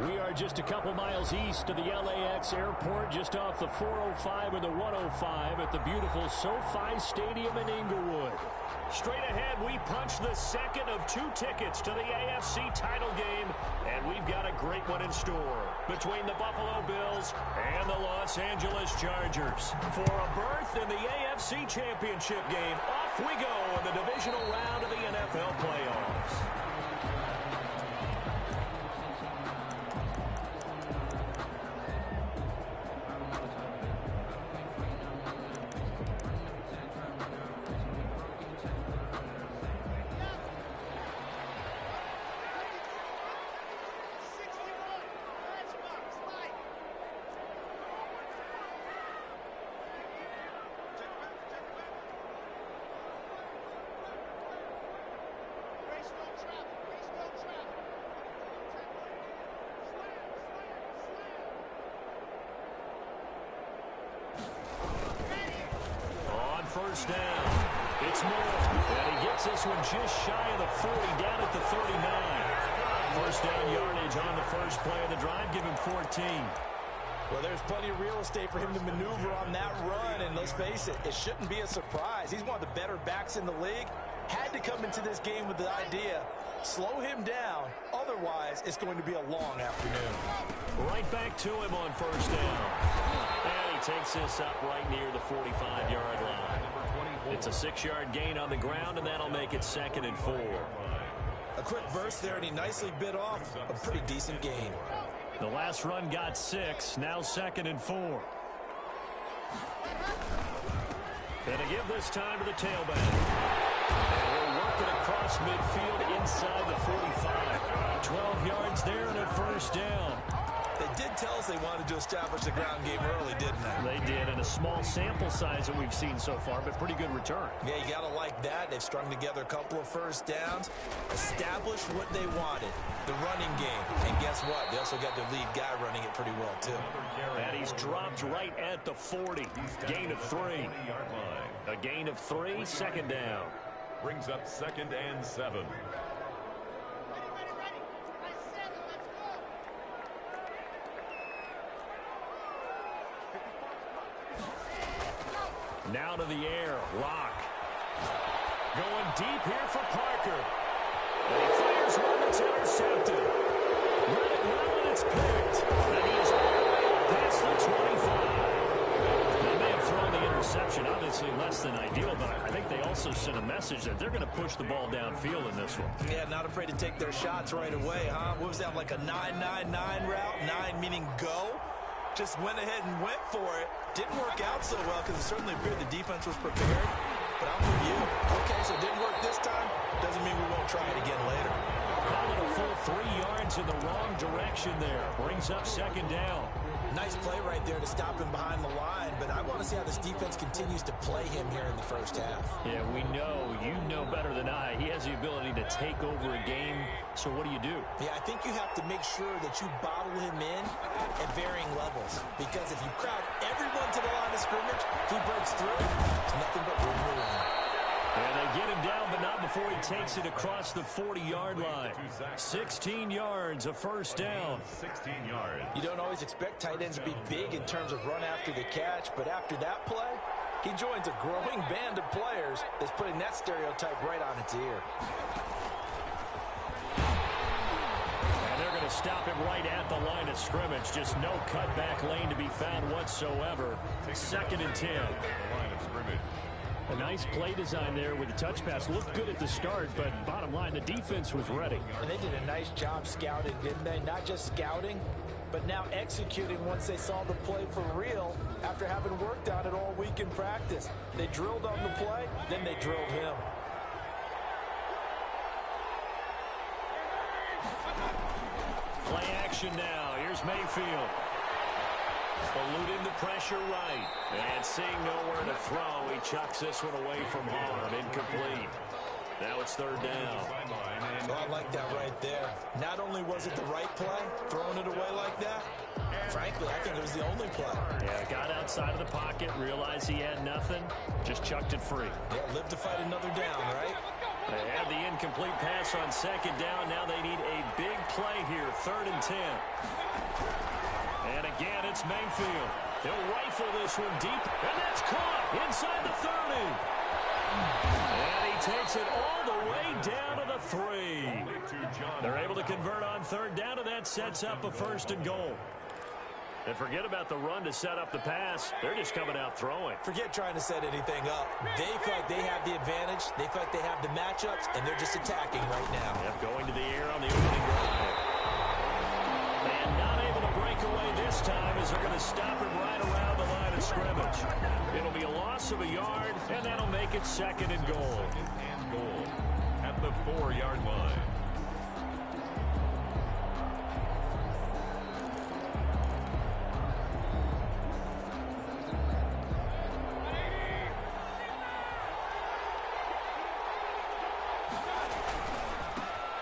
We are just a couple miles east of the LAX airport, just off the 405 or the 105 at the beautiful SoFi Stadium in Inglewood. Straight ahead, we punch the second of 2 tickets to the AFC title game, and we've got a great one in store between the Buffalo Bills and the Los Angeles Chargers. For a berth in the AFC Championship game, off we go in the divisional round of the NFL playoffs. First down. It's Moore, and he gets this one just shy of the 40, down at the 39. First down yardage on the first play of the drive, give him 14. Well, there's plenty of real estate for him to maneuver on that run, and let's face it, it shouldn't be a surprise. He's one of the better backs in the league. Had to come into this game with the idea, slow him down, otherwise it's going to be a long afternoon. Right back to him on first down. And he takes this up right near the 45-yard line. It's a 6-yard gain on the ground, and that'll make it 2nd and 4. A quick burst there, and he nicely bit off a pretty decent gain. The last run got 6, now 2nd and 4. And to give this time to the tailback. And we're working across midfield inside the 45. 12 yards there and a first down. They did tell us they wanted to establish the ground game early, didn't they? They did, and a small sample size that we've seen so far, but pretty good return. Yeah, you got to like that. They've strung together a couple of first downs, established what they wanted, the running game. And guess what? They also got their lead guy running it pretty well, too. And he's dropped right at the 40. Gain of 3. A gain of 3, 2nd down. Brings up 2nd and 7. Now to the air, Lock. Going deep here for Parker. And he fires one that's intercepted. Read it well, and it's picked. And he is past the 25. They may have thrown the interception, obviously less than ideal, but I think they also sent a message that they're going to push the ball downfield in this one. Yeah, not afraid to take their shots right away, huh? What was that, like a 9-9-9 route? 9 meaning go? Just went ahead and went for it. Didn't work out so well because it certainly appeared the defense was prepared. But I'm with you. Okay, so it didn't work this time. Doesn't mean we won't try it again later. Call it a full 3 yards in the wrong direction there. Brings up 2nd down. Nice play right there to stop him behind the line, but I want to see how this defense continues to play him here in the first half. Yeah, we know. You know better than I. He has the ability to take over a game, so what do you do? Yeah, I think you have to make sure that you bottle him in at varying levels, because if you crowd everyone to the line of scrimmage, if he breaks through, it's nothing but room to run. And they get him down, but not before he takes it across the 40-yard line. 16 yards, a first down. 16 yards. You don't always expect tight ends to be big in terms of run after the catch, but after that play, he joins a growing band of players that's putting that stereotype right on its ear. And they're going to stop him right at the line of scrimmage. Just no cutback lane to be found whatsoever. 2nd and 10. Line of scrimmage. A nice play design there with the touch pass. Looked good at the start, but bottom line, the defense was ready. And they did a nice job scouting, didn't they? Not just scouting, but now executing once they saw the play for real after having worked on it all week in practice. They drilled on the play, then they drilled him. Play action now. Here's Mayfield. Eluding the pressure right. And seeing nowhere to throw, he chucks this one away from harm. Incomplete. Now it's 3rd down. So I like that right there. Not only was it the right play, throwing it away like that, frankly, I think it was the only play. Yeah, got outside of the pocket, realized he had nothing, just chucked it free. Yeah, live to fight another down, right? They had the incomplete pass on second down. Now they need a big play here, 3rd and 10. And again, it's Mayfield. He'll rifle this one deep, and that's caught inside the 30. And he takes it all the way down to the 3. They're able to convert on 3rd down, and that sets up a 1st and goal. And forget about the run to set up the pass. They're just coming out throwing. Forget trying to set anything up. They feel like they have the advantage. They feel like they have the matchups, and they're just attacking right now. Yep, going to the air on the opening drive. And not able to break away this time as they're going to stop him right around the line of scrimmage. It'll be a loss of a yard, and that'll make it 2nd and goal. And goal at the 4-yard line.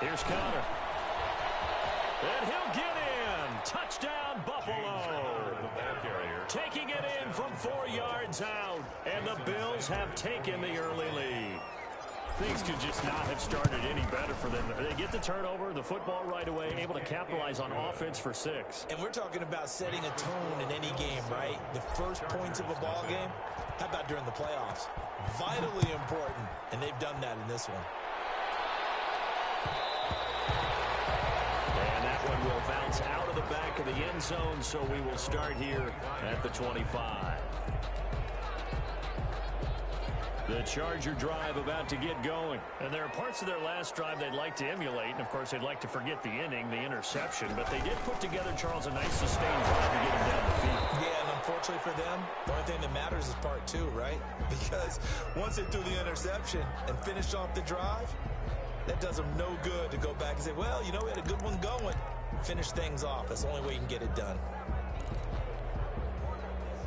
Here's Connor. And he'll get in. Touchdown, Buffalo. The ball carrier. Taking it in from 4 yards out. And the Bills have taken the early lead. Things could just not have started any better for them. They get the turnover, the football right away, able to capitalize on offense for 6. And we're talking about setting a tone in any game, right? The first points of a ball game. How about during the playoffs? Vitally important. And they've done that in this one. And that one will bounce out of the back of the end zone, so we will start here at the 25. The Charger drive about to get going. And there are parts of their last drive they'd like to emulate. And, of course, they'd like to forget the inning, the interception. But they did put together, Charles, a nice sustained drive to get him down the field. Yeah, and unfortunately for them, the only thing that matters is part 2, right? Because once they threw the interception and finished off the drive, that does them no good to go back and say, well, you know, we had a good one going. Finish things off. That's the only way you can get it done.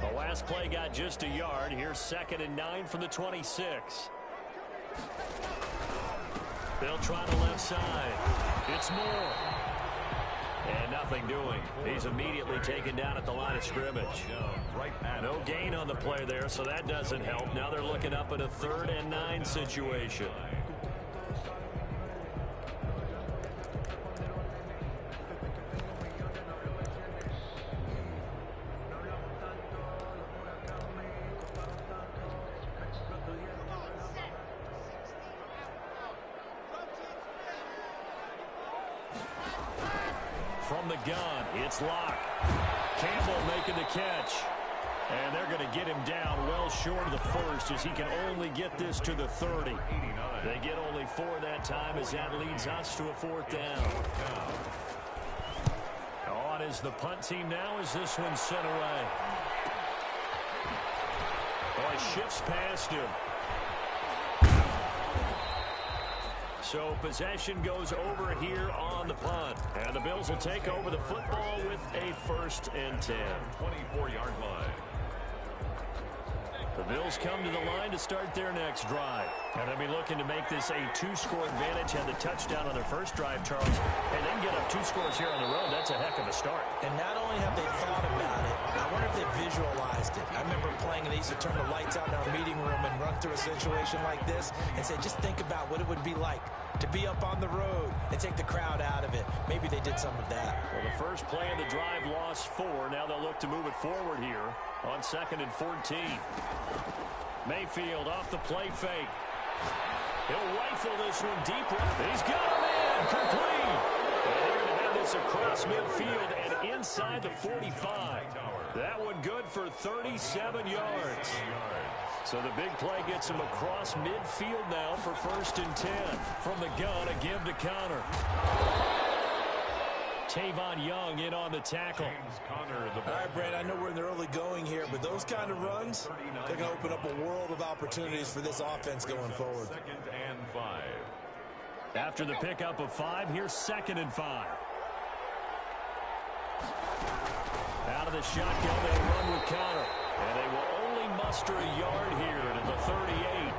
The last play got just a yard. Here's 2nd and 9 from the 26. They'll try the left side. It's Moore. And nothing doing. He's immediately taken down at the line of scrimmage. No gain on the play there, so that doesn't help. Now they're looking up at a 3rd and 9 situation. From the gun, it's Locke. Campbell making the catch. And they're going to get him down well short of the 1st as he can only get this to the 30. They get only 4 that time as that leads us to a 4th down. On is the punt team now as this one's sent away. Oh, he shifts past him. So possession goes over here on the punt. And the Bills will take over the football with a 1st and 10. 24-yard line. The Bills come to the line to start their next drive. And they'll be looking to make this a 2-score advantage. Had the touchdown on their first drive, Charles. And then get up 2 scores here on the road. That's a heck of a start. And not only have they thought about it, I wonder if they visualized it. I remember playing and they used to turn the lights out in our meeting room and run through a situation like this and say, just think about what it would be like to be up on the road and take the crowd out of it. Maybe they did some of that. Well, the first play of the drive lost 4. Now they'll look to move it forward here on 2nd and 14. Mayfield off the play fake. He'll rifle this one deep. He's got him in. Complete. And they're going to have this across midfield and inside the 45. That one good for 37 yards. So the big play gets him across midfield now for 1st and 10. From the gun, a give to Connor. Tavon Young in on the tackle. All right, Brad, I know we're in the early going here, but those kind of runs, they're going to open up a world of opportunities for this offense going forward. 2nd and 5. After the pickup of 5, here's 2nd and 5. Out of the shotgun, they'll run with Connor. And they will only muster a yard here to the 38.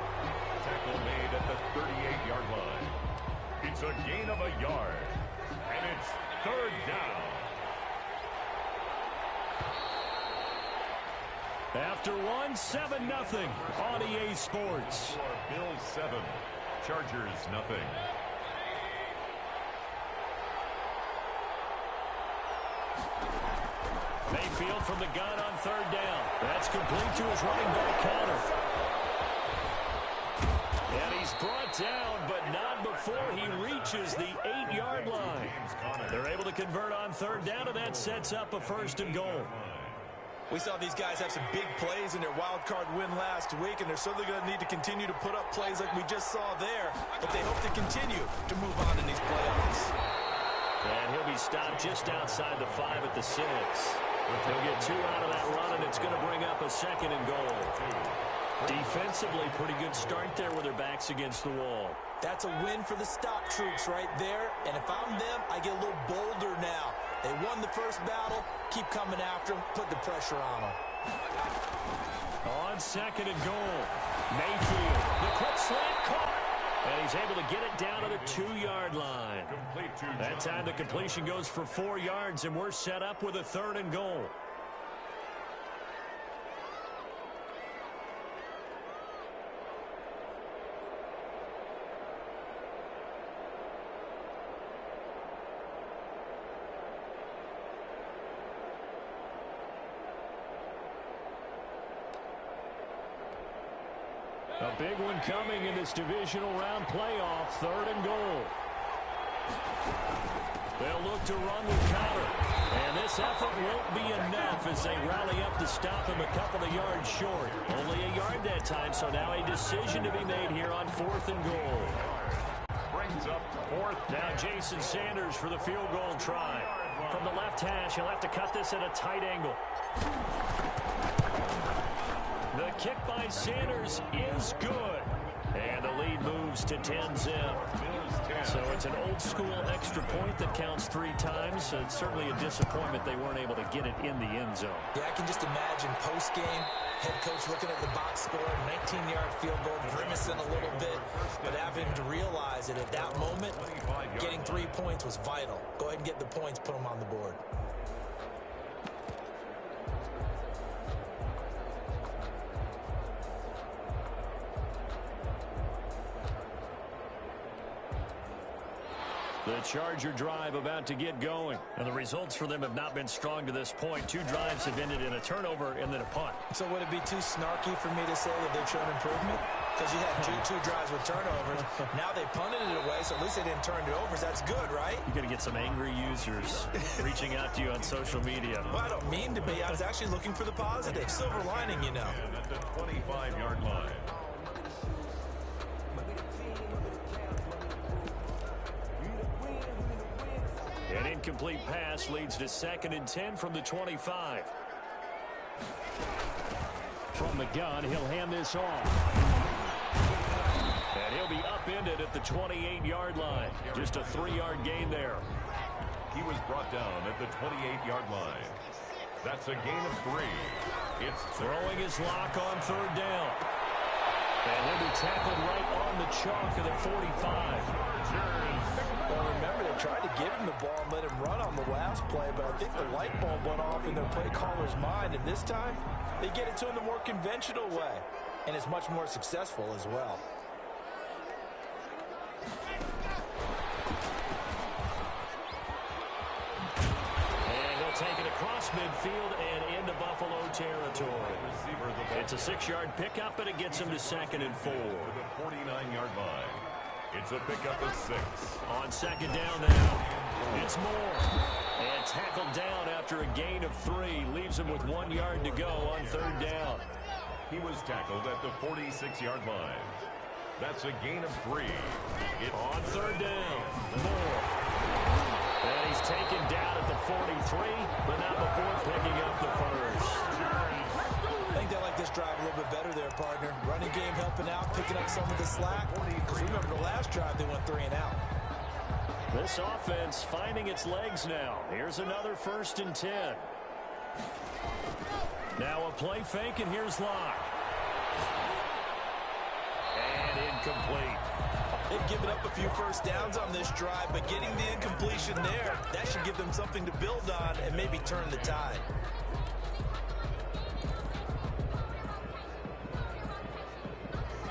Tackle made at the 38-yard line. It's a gain of a yard. And it's 3rd down. After 1, 7-0 on EA Sports. For Bills 7, Chargers, nothing. Mayfield from the gun on third down. That's complete to his running back counter. And he's brought down, but not before he reaches the 8-yard line. They're able to convert on third down, and that sets up a 1st and goal. We saw these guys have some big plays in their wild card win last week, and they're certainly going to need to continue to put up plays like we just saw there, but they hope to continue to move on in these playoffs. And he'll be stopped just outside the 5 at the 6. He'll get 2 out of that run, and it's going to bring up a 2nd and goal. Defensively, pretty good start there with their backs against the wall. That's a win for the stop troops right there, and if I'm them, I get a little bolder now. They won the first battle, keep coming after them, put the pressure on them. On 2nd and goal, Mayfield, the quick slant caught. And he's able to get it down to the 2-yard line. That time the completion goes for 4 yards, and we're set up with a 3rd and goal. A big one coming in this divisional round playoff, 3rd and goal. They'll look to run with counter. And this effort won't be enough as they rally up to stop him a couple of yards short. Only a yard that time, so now a decision to be made here on 4th and goal. Brings up 4th. Now Jason Sanders for the field goal try. From the left hash, he'll have to cut this at a tight angle. The kick by Sanders is good. And the lead moves to 10-zip. So it's an old-school extra point that counts 3 times. So it's certainly a disappointment they weren't able to get it in the end zone. Yeah, I can just imagine post-game, head coach looking at the box score, 19-yard field goal, grimacing a little bit, but having to realize that at that moment, getting 3 points was vital. Go ahead and get the points, put them on the board. The Charger drive about to get going. And the results for them have not been strong to this point. 2 drives have ended in a turnover and then a punt. So would it be too snarky for me to say that they've shown improvement? Because you had two drives with turnovers. Now they punted it away, so at least they didn't turn it over. That's good, right? You're going to get some angry users reaching out to you on social media. Well, I don't mean to be. I was actually looking for the positive. Silver lining, you know. And at the 25-yard line. An incomplete pass leads to 2nd and 10 from the 25. From the gun, he'll hand this off. And he'll be upended at the 28-yard line. Just a 3-yard gain there. He was brought down at the 28-yard line. That's a gain of 3. It's throwing his lock on 3rd down. And he'll be tackled right on the chalk of the 45. Well, remember, they tried to give him the ball and let him run on the last play, but I think the light bulb went off in their play caller's mind, and this time they get it to him the more conventional way, and it's much more successful as well. And he'll take it across midfield and into Buffalo territory. It's a 6-yard pickup, and it gets him to 2nd and 4. To the 49-yard line. It's a pickup of 6. On 2nd down now. It's Moore. And tackled down after a gain of 3. Leaves him with 1 yard to go on 3rd down. He was tackled at the 46-yard line. That's a gain of 3. On 3rd down, Moore. And he's taken down at the 43, but not before picking up the 1st. I think they like this drive a little bit better there, partner. Running game helping out, picking up some of the slack. Because remember the last drive, they went 3 and out. This offense finding its legs now. Here's another 1st and 10. Now a play fake, and here's Locke. And incomplete. They've given up a few first downs on this drive, but getting the incompletion there, that should give them something to build on and maybe turn the tide.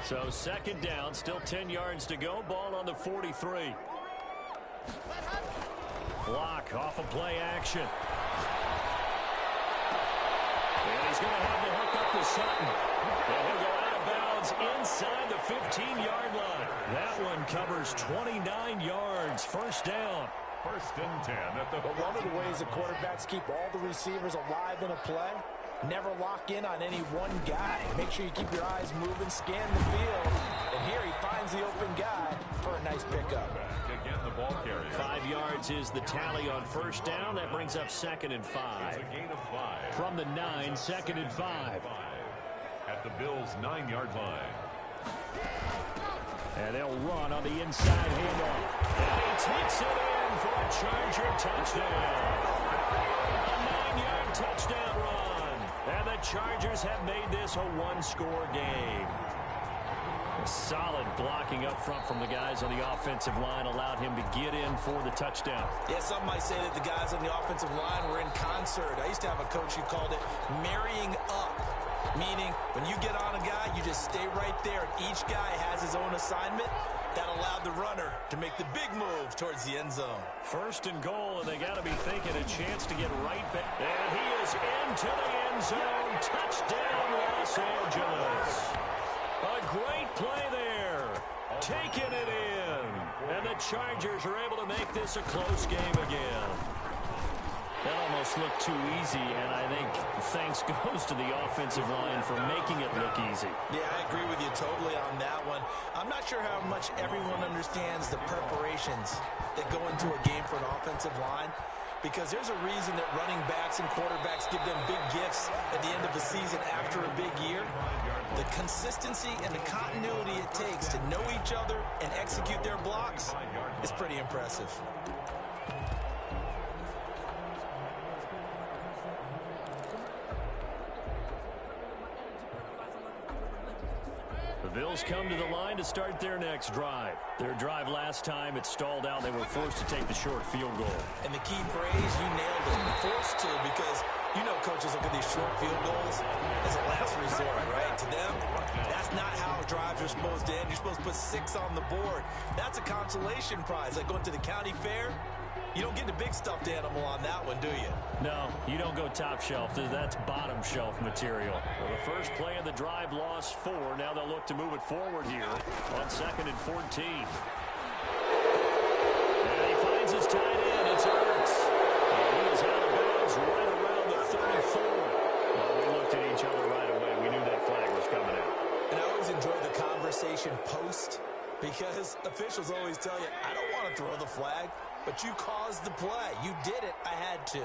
So second down, still 10 yards to go. Ball on the 43. Block off of play action. And he's going to have the hook up to Sutton. And he'll go out of bounds inside the 15-yard line. That one covers 29 yards. First down. First and 10 at the... But one of the ways the quarterbacks keep all the receivers alive in a play, never lock in on any one guy. Make sure you keep your eyes moving, scan the field. And here he finds the open guy for a nice pickup. Again, the ball carrier. 5 yards is the tally on first down. That brings up second and 5. It's a gain of 5. From the 9, second and 5. At the Bills' 9-yard line. And they'll run on the inside handoff. And he takes it in for a Charger touchdown. A 9-yard touchdown run. And the Chargers have made this a one-score game. A solid blocking up front from the guys on the offensive line allowed him to get in for the touchdown. Yeah, some might say that the guys on the offensive line were in concert. I used to have a coach who called it marrying up. Meaning, when you get on a guy, you just stay right there. Each guy has his own assignment. That allowed the runner to make the big move towards the end zone. First and goal, and they got to be thinking a chance to get right back. And he is into the end zone. Touchdown, Los Angeles. A great play there. Taking it in. And the Chargers are able to make this a close game again. That almost looked too easy, and I think thanks goes to the offensive line for making it look easy. Yeah, I agree with you totally on that one. I'm not sure how much everyone understands the preparations that go into a game for an offensive line, because there's a reason that running backs and quarterbacks give them big gifts at the end of the season after a big year. The consistency and the continuity it takes to know each other and execute their blocks is pretty impressive. The Bills come to the line to start their next drive. Their drive last time, it stalled out. They were forced to take the short field goal. And the key phrase, you nailed it. Forced to, because you know coaches look at these short field goals as a last resort, right? To them, that's not how drives are supposed to end. You're supposed to put 6 on the board. That's a consolation prize. Like going to the county fair, you don't get the big stuffed animal on that one, do you? No, you don't go top shelf. That's bottom shelf material. Well, the first play of the drive lost 4. Now they'll look to move it forward here on second and 14. And he finds his tight end. It's Ertz. And he is out of bounds right around the 34. Well, we looked at each other right away. We knew that flag was coming out. And I always enjoy the conversation post, because officials always tell you, I don't want to throw the flag. But you caused the play. You did it. I had to.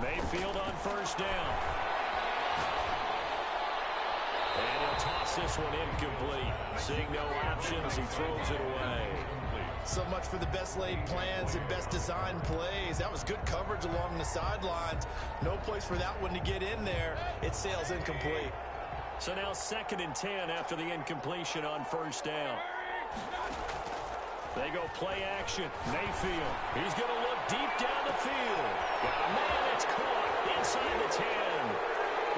Mayfield on first down. And he'll toss this one incomplete. Seeing no options, he throws it away. So much for the best laid plans and best designed plays. That was good coverage along the sidelines. No place for that one to get in there. It sails incomplete. So now second and 10 after the incompletion on first down. They go play action. Mayfield. He's going to look deep down the field. Oh, man, it's caught inside the 10.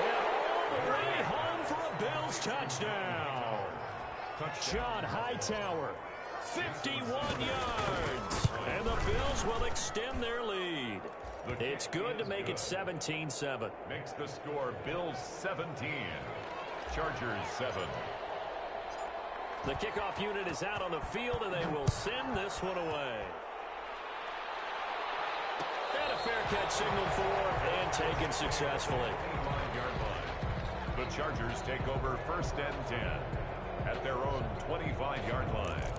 And all the way home for a Bills touchdown. John Hightower, 51 yards. And the Bills will extend their lead. It's good to make it 17-7. Makes the score Bills 17. Chargers 7. The kickoff unit is out on the field, and they will send this one away. And a fair catch signaled for and taken successfully. The Chargers take over first and 10 at their own 25-yard line.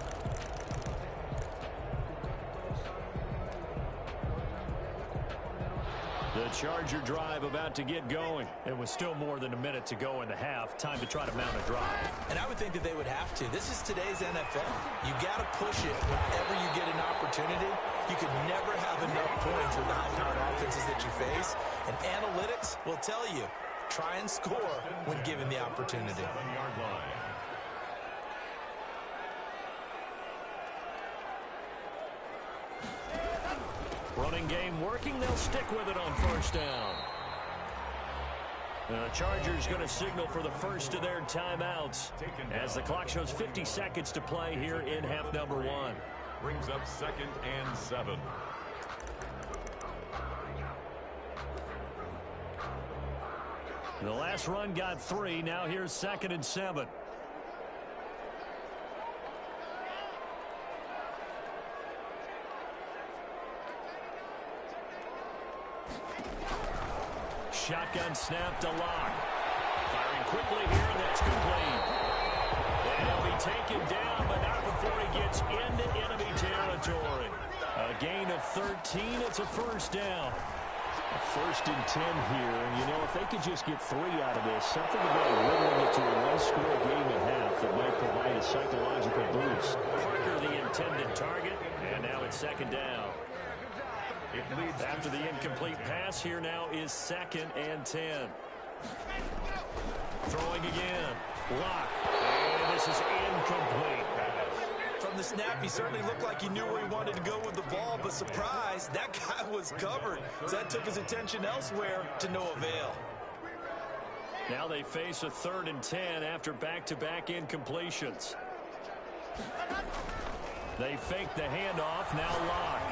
The Charger drive about to get going. It was still more than a minute to go in the half. Time to try to mount a drive. And I would think that they would have to. This is today's NFL. You got to push it whenever you get an opportunity. You could never have enough points with the high-powered offenses that you face. And analytics will tell you, try and score when given the opportunity. 7-yard line. Running game working. They'll stick with it on first down. The Chargers going to signal for the first of their timeouts as the clock shows 50 seconds to play here in half number 1. Brings up 2nd and 7. The last run got 3. Now here's 2nd and 7. Shotgun snap to Locke. Firing quickly here, and that's complete. And he'll be taken down, but not before he gets into enemy territory. A gain of 13. It's a first down. A 1st and 10 here. And, you know, if they could just get 3 out of this, something about limiting it to a one-score game at half that might provide a psychological boost. Parker, the intended target, and now it's 2nd down. It leads after the incomplete pass. Here now is 2nd and 10. Throwing again. Locke. And this is incomplete. From the snap, he certainly looked like he knew where he wanted to go with the ball, but surprise, that guy was covered. So that took his attention elsewhere to no avail. Now they face a 3rd and 10 after back-to-back incompletions. They fake the handoff. Now Locke.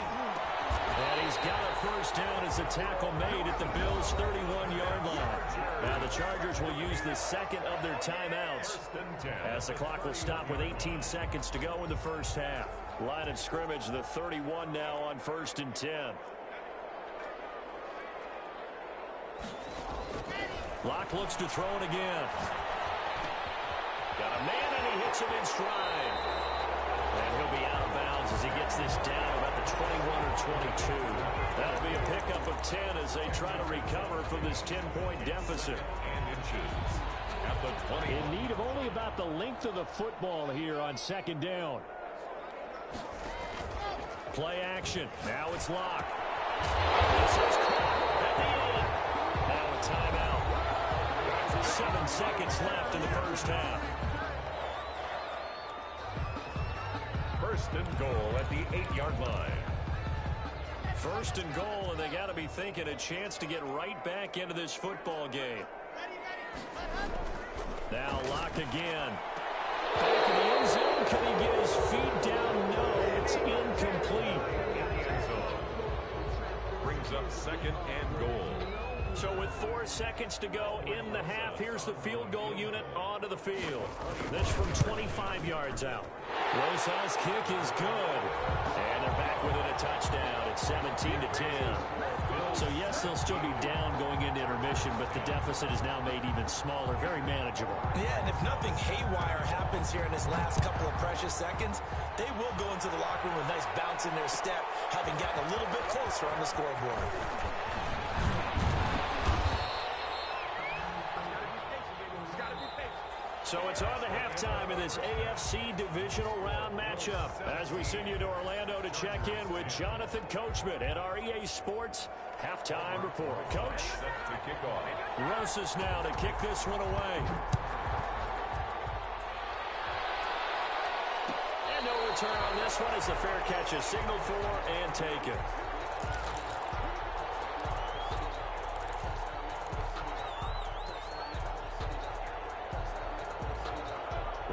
And he's got a first down as a tackle made at the Bills' 31-yard line. Now the Chargers will use the 2nd of their timeouts as the clock will stop with 18 seconds to go in the first half. Line of scrimmage, the 31 now on 1st and 10. Locke looks to throw it again. Got a man, and he hits him in stride. And he'll be out of bounds as he gets this down about the 21 or 22. That'll be a pickup of 10 as they try to recover from this 10-point deficit. And inches at the 20. In need of only about the length of the football here on 2nd down. Play action. Now it's Locke. This is at the end. Now a timeout. 7 seconds left in the first half. 1st and goal at the 8-yard line. 1st and goal, and they got to be thinking a chance to get right back into this football game. Now Locke again. Back in the end zone. Can he get his feet down? No, it's incomplete. Brings up 2nd and goal. So with 4 seconds to go in the half, here's the field goal unit onto the field. This from 25 yards out. Rosas' kick is good. And they're back within a touchdown. It's 17-10. So, yes, they'll still be down going into intermission, but the deficit is now made even smaller, very manageable. Yeah, and if nothing haywire happens here in this last couple of precious seconds, they will go into the locker room with a nice bounce in their step, having gotten a little bit closer on the scoreboard. So it's on to halftime in this AFC divisional round matchup as we send you to Orlando to check in with Jonathan Coachman at our EA Sports Halftime Report. Coach? Set to kick off. Rosas now to kick this one away. And no return on this one as the fair catch is signaled for and taken.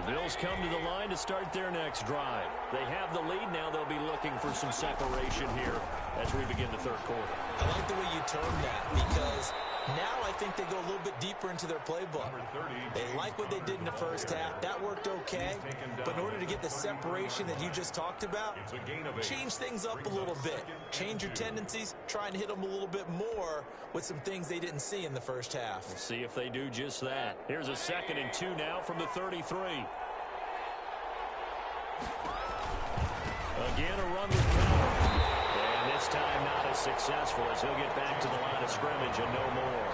Bills come to the line to start their next drive. They have the lead. Now they'll be looking for some separation here as we begin the 3rd quarter. I like the way you termed that because now I think they go a little bit deeper into their playbook. They like what they did in the first half. That worked okay. But in order to get the separation that you just talked about, change things up a little bit. Change your tendencies. Try and hit them a little bit more with some things they didn't see in the first half. We'll see if they do just that. Here's a 2nd and 2 now from the 33. Again, a run with cover. And this time not as successful as he'll get back to the line of scrimmage and no more.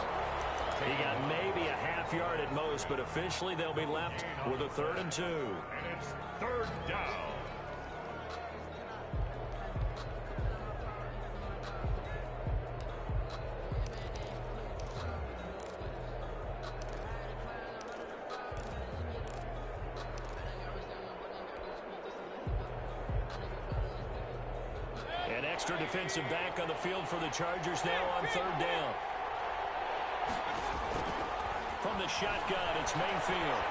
He got maybe a half yard at most, but officially they'll be left with a 3rd and 2. And it's 3rd down. An extra defensive back on the field for the Chargers now on 3rd down. the shotgun. It's Mayfield.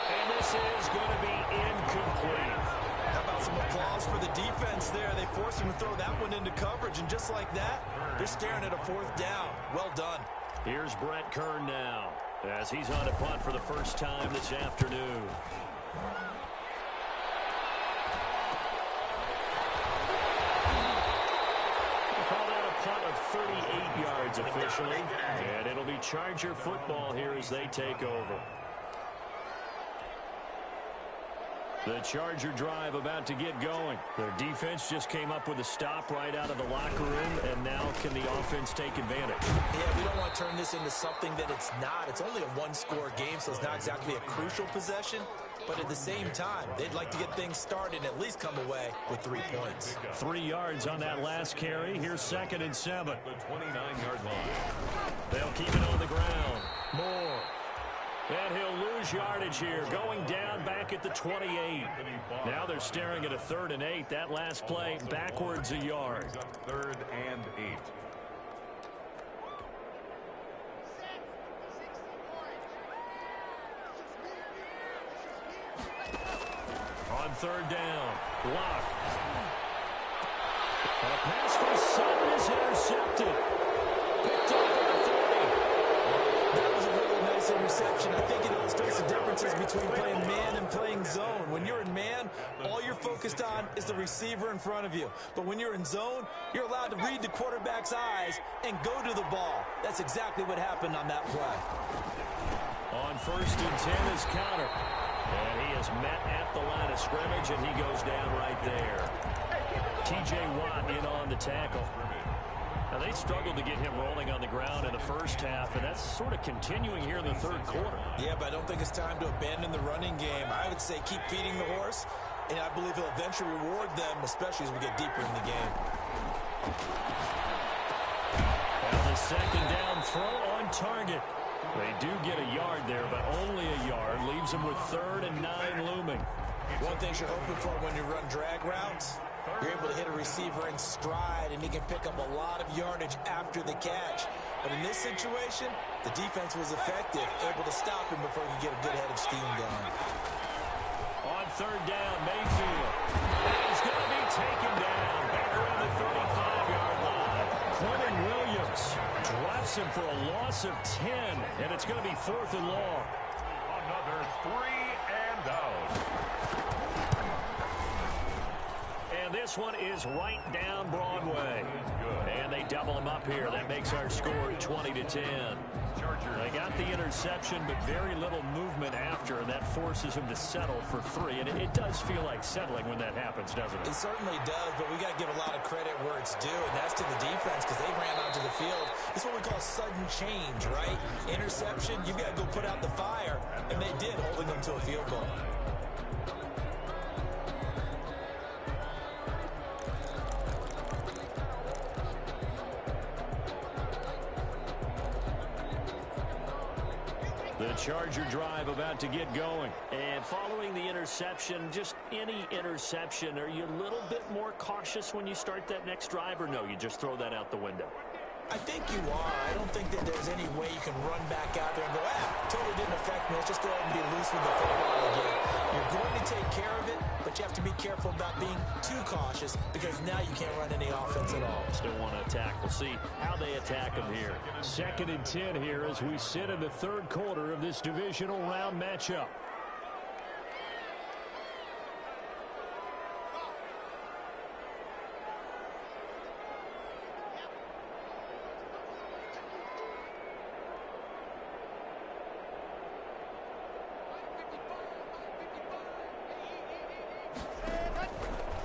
And this is going to be incomplete. How about some applause for the defense there? They forced him to throw that one into coverage, and just like that, they're staring at a fourth down. Well done. Here's Brett Kern now, as he's on a punt for the first time this afternoon. We'll call that a punt of 38 yards officially, and it'll be Charger football here as they take over. The Charger drive about to get going. Their defense just came up with a stop right out of the locker room, and now can the offense take advantage? Yeah, we don't want to turn this into something that it's not. It's only a one-score game, so it's not exactly a crucial possession. But at the same time, they'd like to get things started and at least come away with 3 points. 3 yards on that last carry. Here's 2nd and 7. The 29-yard line. They'll keep it on the ground. Moore. And he'll lose yardage here, going down back at the 28. Now they're staring at a 3rd and 8. That last play backwards a yard. 3rd and 8. On 3rd down, Block. And a pass from Sutton is intercepted. Picked off at the 30. That was a really nice interception. I think it illustrates the differences between playing man and playing zone. When you're in man, all you're focused on is the receiver in front of you. But when you're in zone, you're allowed to read the quarterback's eyes and go to the ball. That's exactly what happened on that play. On 1st and 10 is Counter. And he is met at the line of scrimmage, and he goes down right there. T.J. Watt in on the tackle. Now, they struggled to get him rolling on the ground in the first half, and that's sort of continuing here in the 3rd quarter. Yeah, but I don't think it's time to abandon the running game. I would say keep feeding the horse, and I believe he'll eventually reward them, especially as we get deeper in the game. And the 2nd down throw on target. They do get a yard there, but only a yard. Leaves them with 3rd and 9 looming. One thing you're hoping for when you run drag routes, you're able to hit a receiver in stride, and he can pick up a lot of yardage after the catch. But in this situation, the defense was effective, able to stop him before he could get a good head of steam going. On 3rd down, Mayfield. And he's going to be taken down back around the 35-yard line. Quentin Williams drops him for a loss of 10, and it's going to be 4th and long. Another 3 and out. And this one is right down Broadway. And they double him up here. That makes our score 20-10. They got the interception, but very little movement after, and that forces him to settle for 3. And it does feel like settling when that happens, doesn't it? It certainly does, but we got to give a lot of credit where it's due, and that's to the defense because they ran onto the field. It's what we call sudden change, right? Interception, you got to go put out the fire, and they did, holding them to a field goal. The Charger drive about to get going. And following the interception, just any interception, are you a little bit more cautious when you start that next drive, or no, you just throw that out the window? I think you are. I don't think that there's any way you can run back out there and go, totally didn't affect me. Let's just go ahead and be loose with the football again. You're going to take care of it, but you have to be careful about being too cautious because now you can't run any offense at all. Still want to attack. We'll see how they attack them here. 2nd and 10 here as we sit in the 3rd quarter of this divisional round matchup.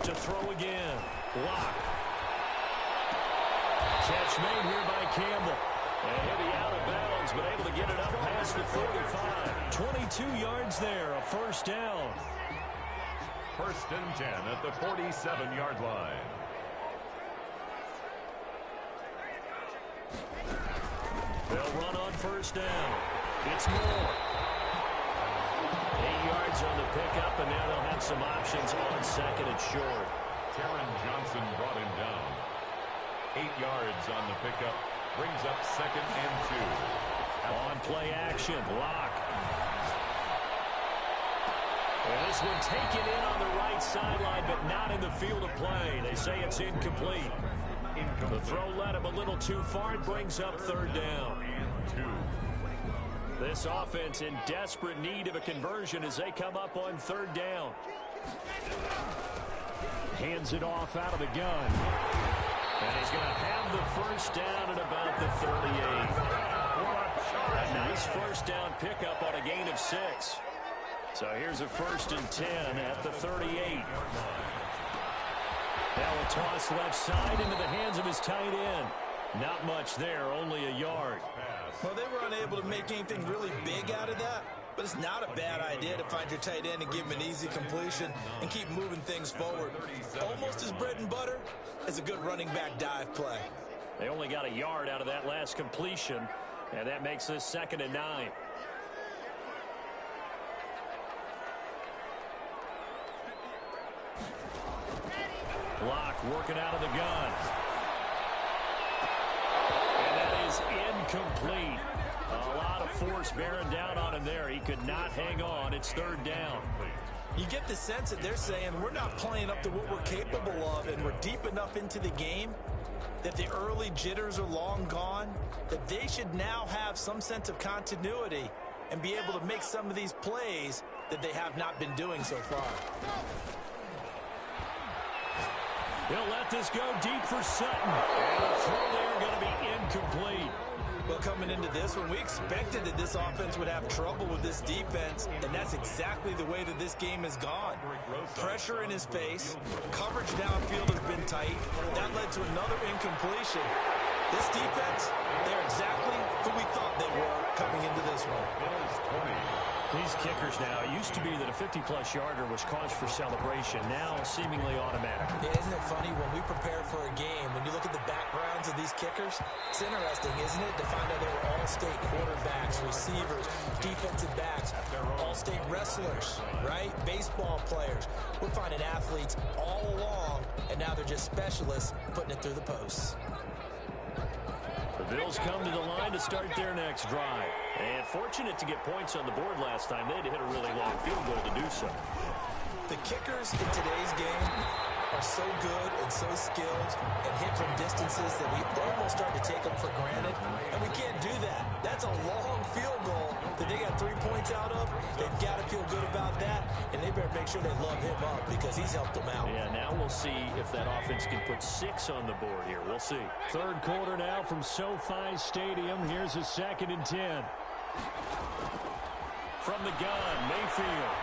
To throw again. Block. Catch made here by Campbell. And he'll be out of bounds, but able to get it up past the 35. 22 yards there, a 1st down. 1st and 10 at the 47-yard line. They'll run on 1st down. It's Moore. 8 yards on the pickup, and now they'll have some options on 2nd and short. Taron Johnson brought him down. 8 yards on the pickup. Brings up 2nd and 2. On play action, Locke. And this one taken in on the right sideline, but not in the field of play. They say it's incomplete. The throw led him a little too far. It brings up third down. This offense in desperate need of a conversion as they come up on third down. Hands it off out of the gun. And he's going to have the first down at about the 38. A nice first down pickup on a gain of 6. So here's a 1st and 10 at the 38. Now a toss left side into the hands of his tight end. Not much there, only a yard. Well, they were unable to make anything really big out of that, but it's not a bad idea to find your tight end and give him an easy completion and keep moving things forward. Almost as bread and butter as a good running back dive play. They only got a yard out of that last completion, and that makes this 2nd and 9. Locke working out of the gun. And that is incomplete. A lot of force bearing down on him there. He could not hang on. It's 3rd down. You get the sense that they're saying we're not playing up to what we're capable of, and we're deep enough into the game that the early jitters are long gone, that they should now have some sense of continuity and be able to make some of these plays that they have not been doing so far. He'll let this go deep for Sutton. And the throw there going to be incomplete. Well, coming into this one, we expected that this offense would have trouble with this defense, and that's exactly the way that this game has gone. Pressure in his face, coverage downfield has been tight. That led to another incompletion. This defense, they're exactly who we thought they were coming into this one. These kickers now, it used to be that a 50-plus yarder was cause for celebration. Now seemingly automatic. Yeah, isn't it funny when we prepare for a game, when you look at the backgrounds of these kickers, it's interesting, isn't it, to find out they were all-state quarterbacks, receivers, defensive backs, all-state wrestlers, right? Baseball players. We're finding athletes all along, and now they're just specialists putting it through the posts. The Bills come to the line to start their next drive. And fortunate to get points on the board last time. They had to hit a really long field goal to do so. The kickers in today's game are so good and so skilled and hit from distances that we almost start to take them for granted. And we can't do that. That's a long field goal that they got 3 points out of. They've got to feel good about that. And they better make sure they love him up because he's helped them out. Yeah, now we'll see if that offense can put 6 on the board here. We'll see. 3rd quarter now from SoFi Stadium. Here's a 2nd and 10. From the gun, Mayfield.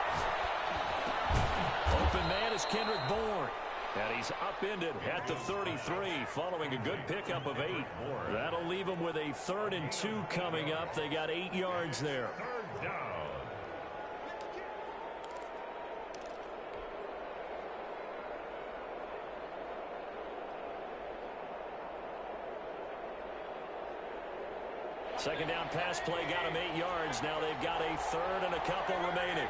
Open man is Kendrick Bourne. And he's upended at the 33 following a good pickup of 8. That'll leave them with a 3rd and 2 coming up. They got 8 yards there. 3rd down. Second down pass play got him 8 yards. Now they've got a 3rd and a couple remaining.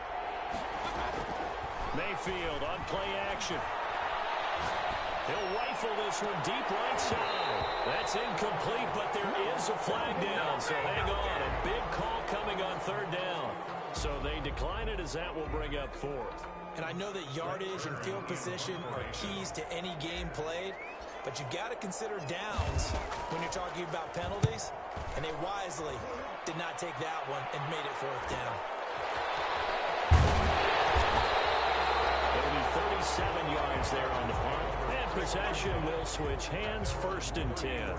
Mayfield on play action. He'll rifle this one deep right side. That's incomplete, but there is a flag down, so hang on. A big call coming on 3rd down. So they decline it as that will bring up 4th. And I know that yardage and field position are keys to any game played, but you got to consider downs when you're talking about penalties, and they wisely did not take that one and made it 4th down. It'll be 37 yards there on the punt. And possession will switch hands, 1st and 10.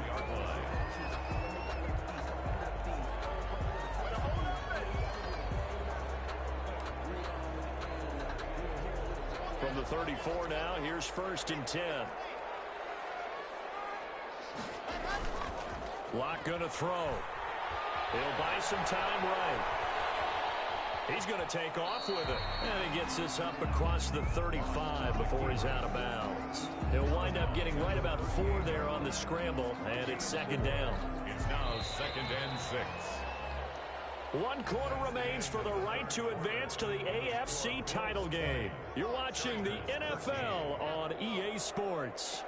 From the 34 now, here's 1st and 10. Locke gonna throw. He'll buy some time right. He's going to take off with it. And he gets this up across the 35 before he's out of bounds. He'll wind up getting right about 4 there on the scramble, and it's 2nd down. It's now 2nd and 6. 1 quarter remains for the right to advance to the AFC title game. You're watching the NFL on EA Sports.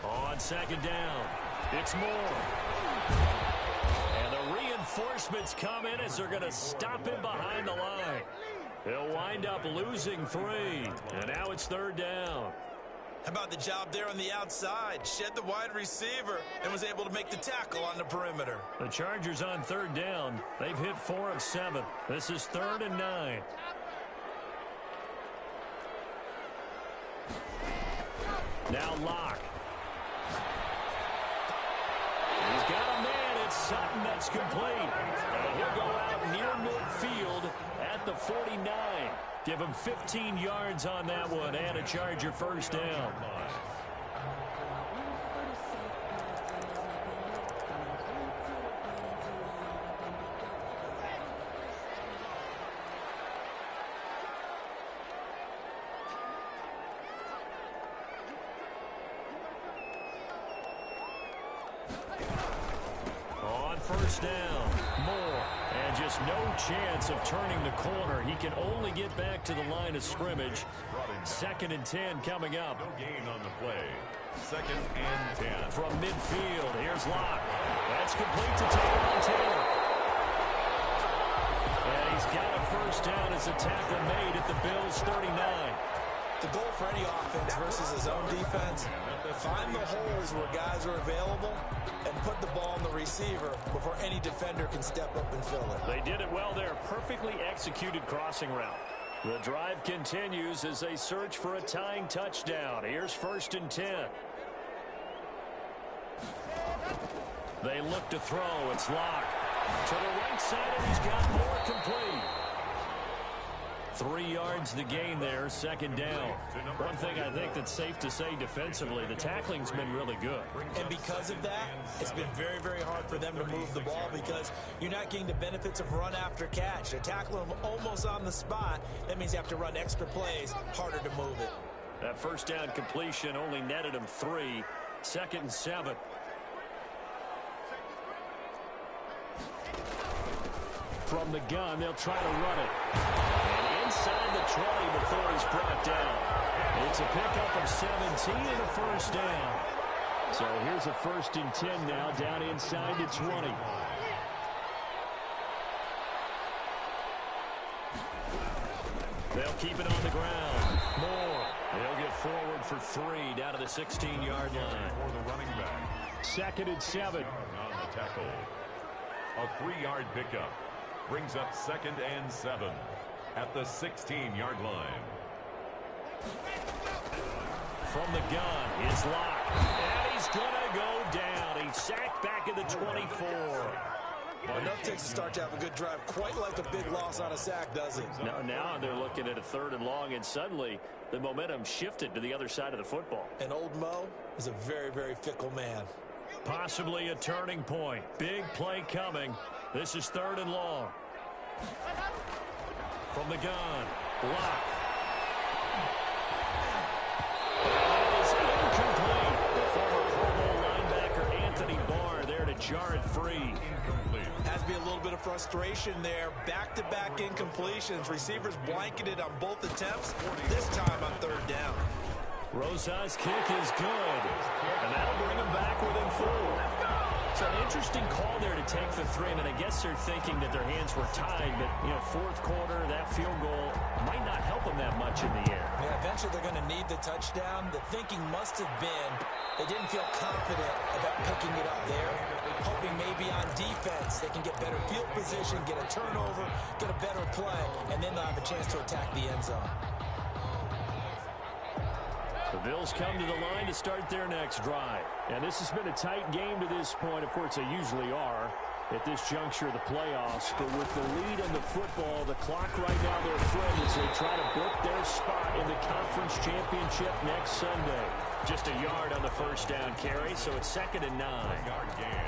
On 2nd down, It's Moore. And the reinforcements come in as they're going to stop him behind the line. He'll wind up losing 3. And now it's 3rd down. How about the job there on the outside? Shed the wide receiver and was able to make the tackle on the perimeter. The Chargers on 3rd down. They've hit 4 of 7. This is 3rd and 9. Now Locke. He's got a man. It's Sutton that's complete. And he'll go out near midfield at the 49. Give him 15 yards on that one and a Charger first down. On first down, Moore. And just no chance of turning the corner. He can only get back to the line of scrimmage. 2nd and 10 coming up. No gain on the play. 2nd and 10. From midfield, here's Locke. That's complete to Taylor. And he's got a first down as a tackle made at the Bills' 39. The goal for any offense versus his own defense, find the holes where guys are available and put the ball on the receiver before any defender can step up and fill it. They did it well there. Perfectly executed crossing route. The drive continues as they search for a tying touchdown. Here's 1st and 10. They look to throw. It's Locke. To the right side, and he's got more complete. 3 yards the gain there, 2nd down. One thing I think that's safe to say defensively, the tackling's been really good. And because of that, it's been very, very hard for them to move the ball because you're not getting the benefits of run after catch. They're tackling them almost on the spot. That means you have to run extra plays, harder to move it. That first down completion only netted him 3. 2nd and 7. From the gun, they'll try to run it. And inside the 20 before he's brought down. It's a pickup of 17 and a first down. So here's a 1st and 10 now, down inside the 20. They'll keep it on the ground. Moore. They'll get forward for 3 down to the 16-yard line. For the running back. 2nd and 7. On the tackle. A 3-yard pickup. Brings up 2nd and 7 at the 16-yard line. From the gun is Locke. And he's going to go down. He's sacked back at the 24. Enough takes to start to have a good drive. Quite like a big loss on a sack, does it? Now they're looking at a 3rd and long, and suddenly the momentum shifted to the other side of the football. And old Mo is a very, very fickle man. Possibly a turning point. Big play coming. This is 3rd and long. From the gun, Locke. That is incomplete. The former Pro Bowl linebacker Anthony Barr there to jar it free. Incomplete. Has to be a little bit of frustration there. Back-to-back incompletions. Receivers blanketed on both attempts. This time on 3rd down. Rosa's kick is good. And that'll bring him back within 4. So an interesting call there to take the 3. I mean, I guess they're thinking that their hands were tied, but, 4th quarter, that field goal might not help them that much in the air. Yeah, eventually they're going to need the touchdown. The thinking must have been they didn't feel confident about picking it up there, hoping maybe on defense they can get better field position, get a turnover, get a better play, and then they'll have a chance to attack the end zone. The Bills come to the line to start their next drive. And this has been a tight game to this point. Of course, they usually are at this juncture of the playoffs. But with the lead in the football, the clock right now, their friend, as they try to book their spot in the conference championship next Sunday. Just a yard on the first down carry, so it's 2nd and 9.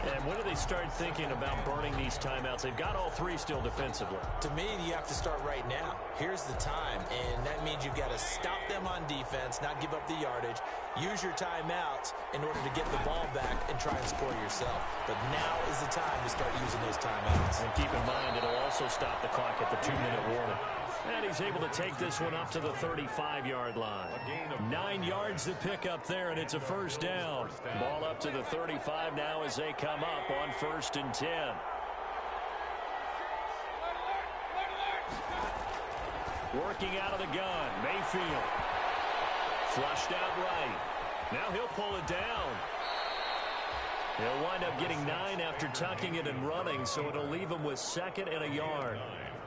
And when do they start thinking about burning these timeouts? They've got all 3 still defensively. To me, you have to start right now. Here's the time, and that means you've got to stop them on defense, not give up the yardage, use your timeouts in order to get the ball back and try and score yourself. But now is the time to start using those timeouts. And keep in mind, it'll also stop the clock at the 2-minute warning. And he's able to take this one up to the 35-yard line. 9 yards to pick up there, and it's a first down. Ball up to the 35 now as they come up on 1st and 10. Working out of the gun, Mayfield. Flushed out right. Now he'll pull it down. He'll wind up getting 9 after tucking it and running, so it'll leave him with 2nd and a yard.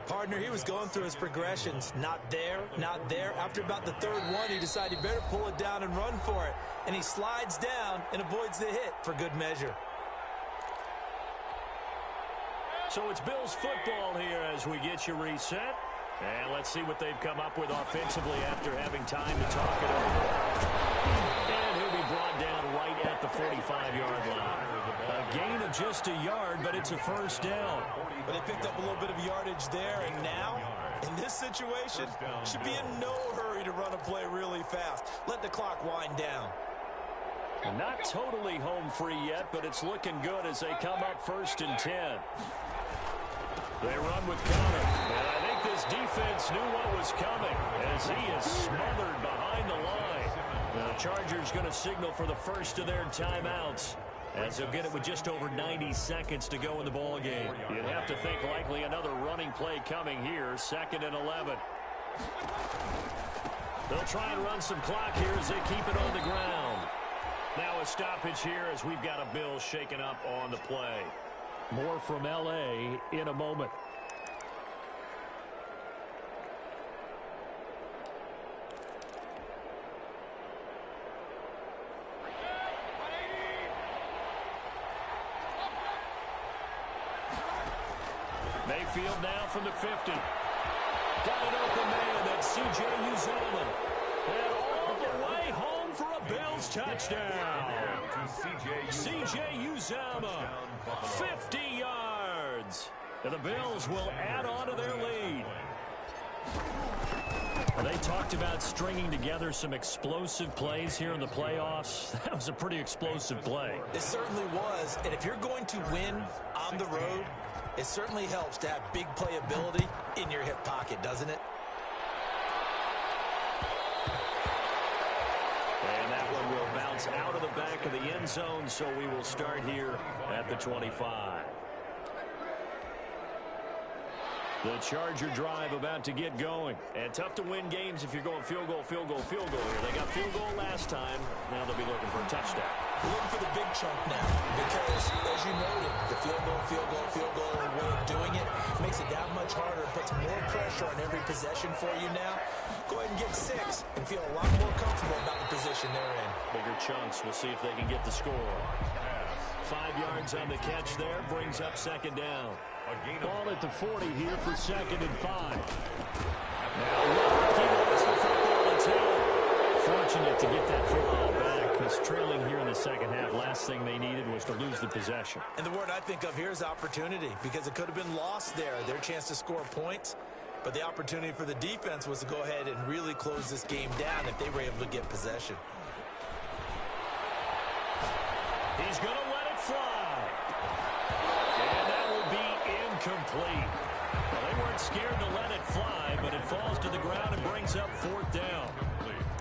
Partner, he was going through his progressions. Not there, not there. After about the 3rd one, he decided he better pull it down and run for it. And he slides down and avoids the hit for good measure. So it's Bills football here as we get you reset. And let's see what they've come up with offensively after having time to talk it over. And he'll be brought down right at the 45-yard line. A gain of just a yard, but it's a first down. But they picked up a little bit of yardage there, and now, in this situation, should be in no hurry to run a play really fast. Let the clock wind down. Not totally home free yet, but it's looking good as they come up 1st and 10. They run with Connor, and I think this defense knew what was coming as he is smothered behind the line. The Chargers going to signal for the first of their timeouts as they'll get it with just over 90 seconds to go in the ball game. You'd have to think likely another running play coming here, 2nd and 11. They'll try and run some clock here as they keep it on the ground. Now a stoppage here as we've got a Bill shaken up on the play. More from L.A. in a moment. Mayfield now from the 50. Got an open man. That's C.J. Uzomah. And all the way home for a Bills touchdown. C.J. Uzomah, 50 yards. And the Bills will add on to their lead. They talked about stringing together some explosive plays here in the playoffs. That was a pretty explosive play. It certainly was. And if you're going to win on the road, it certainly helps to have big playability in your hip pocket, doesn't it? And that one will bounce out of the back of the end zone, so we will start here at the 25. The Charger drive about to get going. And tough to win games if you're going field goal, field goal, field goal here. They got field goal last time. Now they'll be looking for a touchdown. We're looking for the big chunk now because, as you noted, the field goal way of doing it makes it that much harder. It puts more pressure on every possession for you now. Go ahead and get 6 and feel a lot more comfortable about the position they're in. Bigger chunks. We'll see if they can get the score. 5 yards on the catch there. Brings up 2nd down. Ball at the 40 here for 2nd and 5. Now, he lost the football at 10. Fortunate to get that football back because trailing here in the second half, last thing they needed was to lose the possession. And the word I think of here is opportunity because it could have been lost there. Their chance to score points. But the opportunity for the defense was to go ahead and really close this game down if they were able to get possession. He's going to let it fly. And that will be incomplete. Well, they weren't scared to let it fly, but it falls to the ground and brings up 4th down.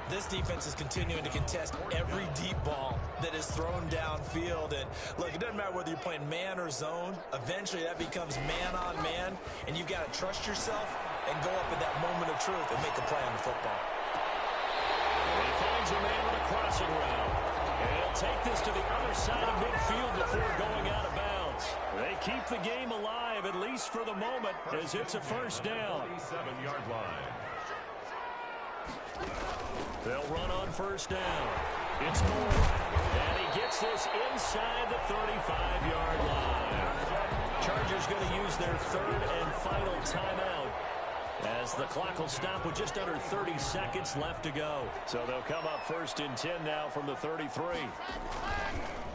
This defense is continuing to contest every deep ball that is thrown downfield. And, look, it doesn't matter whether you're playing man or zone. Eventually, that becomes man-on-man, and you've got to trust yourself and go up at that moment of truth and make a play on the football. And he finds a man with a crossing route. And he'll take this to the other side of midfield before going out of bounds. They keep the game alive, at least for the moment, as it's a first down. 27-yard line. They'll run on first down. It's Moore. And he gets this inside the 35-yard line. Chargers going to use their 3rd and final timeout as the clock will stop with just under 30 seconds left to go. So they'll come up 1st and 10 now from the 33.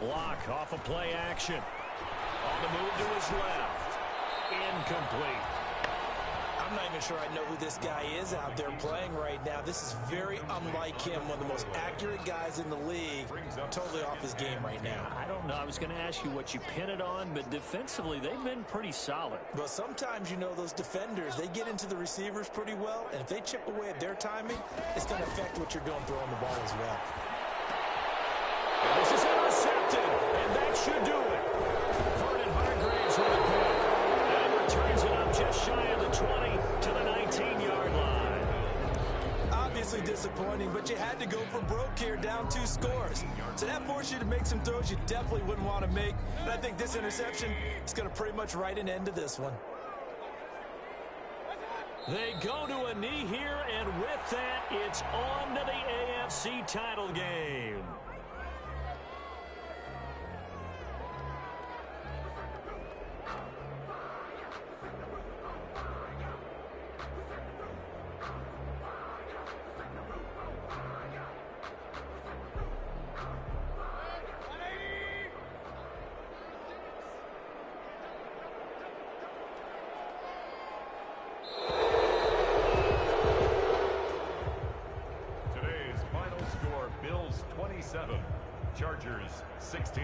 Block off of play action. On the move to his left. Incomplete. I'm I'm not even sure I know who this guy is out there playing right now. This is very unlike him, one of the most accurate guys in the league. Totally off his game right now. I don't know. I was going to ask you what you pin it on, but defensively, they've been pretty solid. But sometimes, you know, those defenders, they get into the receivers pretty well, and if they chip away at their timing, it's going to affect what you're doing throwing the ball as well. And this is intercepted, and that should do it. Vernon Hargreaves with a pick, and returns it up just shy of the 20 to the 19-yard line. Obviously disappointing, but you had to go for broke here, down 2 scores. So that forced you to make some throws you definitely wouldn't want to make. And I think this interception is going to pretty much write an end to this one. They go to a knee here, and with that, it's on to the AFC title game. Today's final score, Bills 27, Chargers 16.